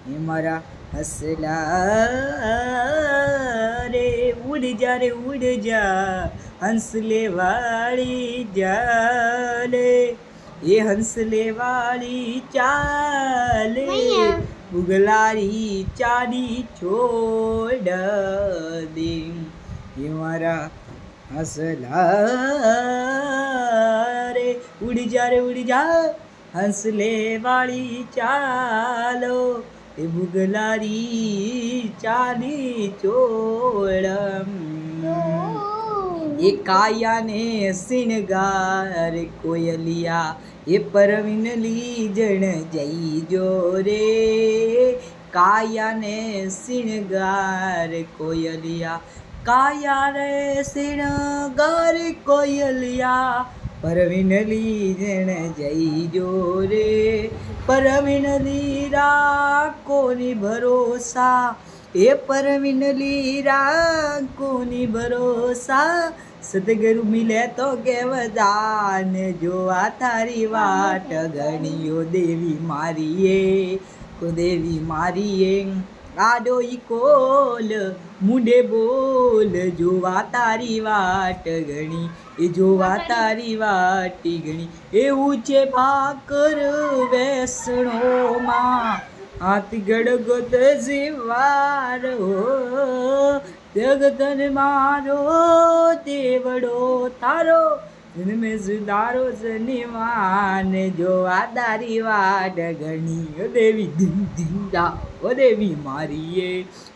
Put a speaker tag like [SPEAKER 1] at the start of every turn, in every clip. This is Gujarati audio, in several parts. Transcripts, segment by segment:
[SPEAKER 1] એ મારા હસલા રે ઉડ જા હંસલે વાળી ચાલે એ હંસલે વાળી ચાલે ઉગલારી ચાડી છોડ દે એ મારા હસલા રે ઉડ જા હંસલે વાળી ચાલો એ બુગલારી ચાલી ચોળ એ કાયાને સિનગાર કોયલિયા એ પરવીનલી જણ જઈજો રે કાયાને સિનગાર કોયલિયા કાયા રે સિનગાર કોયલિયા પરવીનલી જણ જઈજો રે પરવીનલી રાખોની ભરોસા એ પરવીનલી રાખોની ભરોસા સદગુરુ મિલે તો કેવદાન જોવા તારી વાટ ગણીઓ દેવી મારીએ કો દેવી મારીએ આડો ઈ કોલ મુંડે બોલ જોવા તારી વાટ ગણી એ જોવા તારી વાટી ગણી એવું છે ભાકર વેસણોમાં હાથ ગડગત જીવારો જગતન મારો દેવડો તારો જન્મે સુધારો શનિવાન જોવા તારી વાટ ગણી દેવી ધીમ ધીમડા ઓ દેવી મારીએ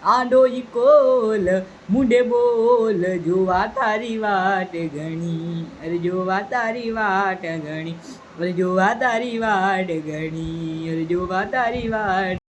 [SPEAKER 1] આડો ઈ કોલ મુંડે બોલ જોવા તારી વાટ ગણી અરે જોવા તારી વાટ ગણી અરે જોવા તારી વાટ ગણી અરે જોવા તારી વાટ